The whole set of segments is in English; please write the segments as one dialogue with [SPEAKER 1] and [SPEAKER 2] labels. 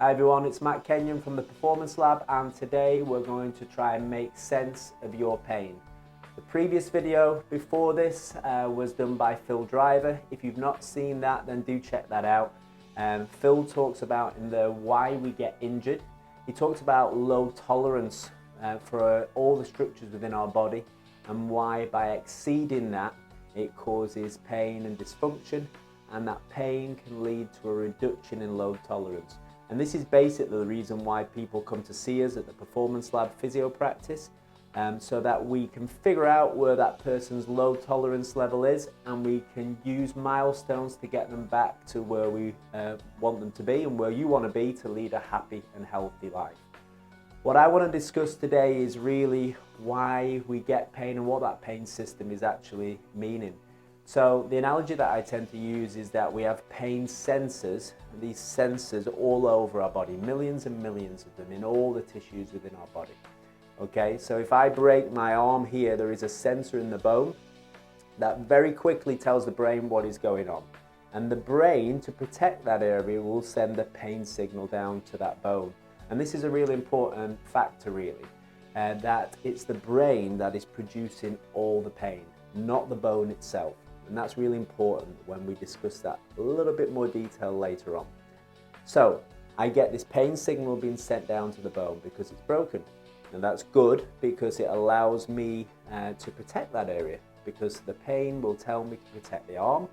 [SPEAKER 1] Hi everyone, it's Matt Kenyon from the Performance Lab, and today we're going to try and make sense of your pain. The previous video before this was done by Phil Driver. If you've not seen that, then do check that out. Phil talks about in the why we get injured. He talks about low tolerance for all the structures within our body, and why by exceeding that it causes pain and dysfunction, and that pain can lead to a reduction in low tolerance. And this is basically the reason why people come to see us at the Performance Lab physio practice, so that we can figure out where that person's low tolerance level is, and we can use milestones to get them back to where we want them to be and where you want to be to lead a happy and healthy life. What I want to discuss today is really why we get pain and what that pain system is actually meaning. So the analogy that I tend to use is that we have pain sensors, these sensors all over our body, millions and millions of them in all the tissues within our body. Okay, so if I break my arm here, there is a sensor in the bone that very quickly tells the brain what is going on. And the brain, to protect that area, will send the pain signal down to that bone. And this is a really important factor really, that it's the brain that is producing all the pain, not the bone itself. And that's really important when we discuss that a little bit more detail later on. So I get this pain signal being sent down to the bone because it's broken. And that's good because it allows me to protect that area, because the pain will tell me to protect the arm,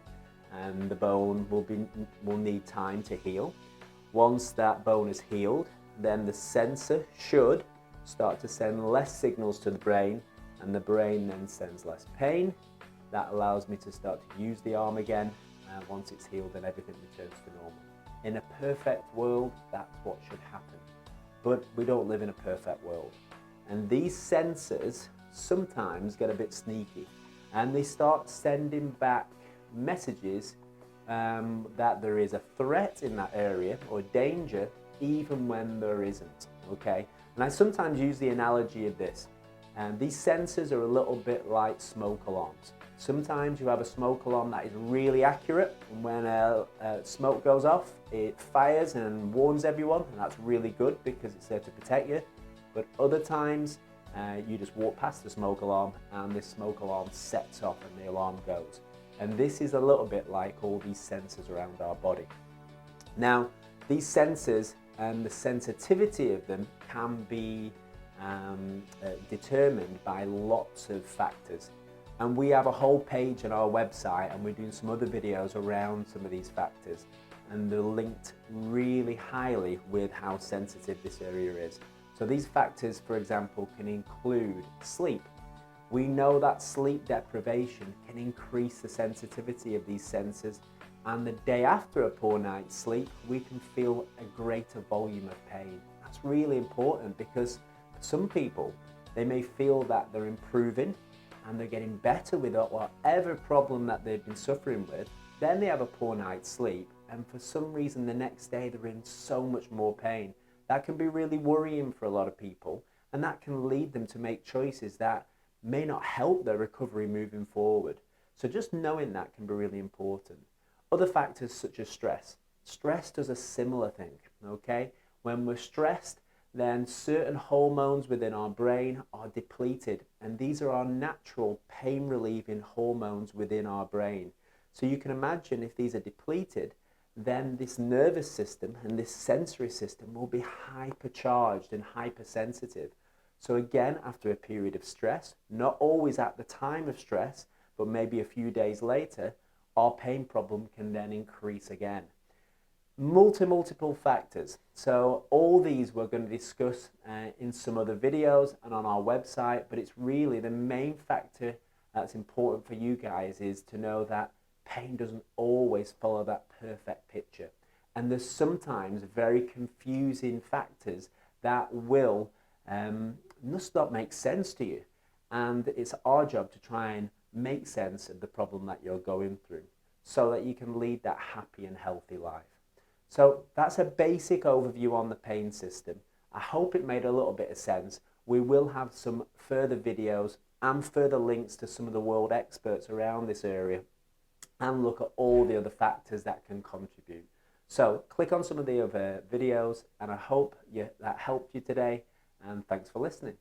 [SPEAKER 1] and the bone will need time to heal. Once that bone is healed, then the sensor should start to send less signals to the brain, and the brain then sends less pain. That allows me to start to use the arm again, and once it's healed, then everything returns to normal. In a perfect world, that's what should happen. But we don't live in a perfect world. And these sensors sometimes get a bit sneaky, and they start sending back messages that there is a threat in that area or danger, even when there isn't, okay? And I sometimes use the analogy of this. These sensors are a little bit like smoke alarms. Sometimes you have a smoke alarm that is really accurate, and when smoke goes off, it fires and warns everyone, and that's really good because it's there to protect you. But other times, you just walk past the smoke alarm and this smoke alarm sets off and the alarm goes. And this is a little bit like all these sensors around our body. Now, these sensors and the sensitivity of them can be determined by lots of factors. And we have a whole page on our website, and we're doing some other videos around some of these factors, and they're linked really highly with how sensitive this area is. So these factors, for example, can include sleep. We know that sleep deprivation can increase the sensitivity of these sensors, and the day after a poor night's sleep, we can feel a greater volume of pain. That's really important because for some people, they may feel that they're improving and they're getting better with whatever problem that they've been suffering with. Then they have a poor night's sleep, and for some reason the next day they're in so much more pain. That can be really worrying for a lot of people, and that can lead them to make choices that may not help their recovery moving forward. So just knowing that can be really important. Other factors such as stress. Stress does a similar thing, okay? When we're stressed, then certain hormones within our brain are depleted, and these are our natural pain relieving hormones within our brain. So you can imagine if these are depleted, then this nervous system and this sensory system will be hypercharged and hypersensitive. So again, after a period of stress, not always at the time of stress, but maybe a few days later, our pain problem can then increase again. Multiple factors. So all these we're going to discuss in some other videos and on our website, but it's really the main factor that's important for you guys is to know that pain doesn't always follow that perfect picture. And there's sometimes very confusing factors that will must not make sense to you. And it's our job to try and make sense of the problem that you're going through so that you can lead that happy and healthy life. So that's a basic overview on the pain system. I hope it made a little bit of sense. We will have some further videos and further links to some of the world experts around this area, and look at all the other factors that can contribute. So click on some of the other videos, and I hope that helped you today, and thanks for listening.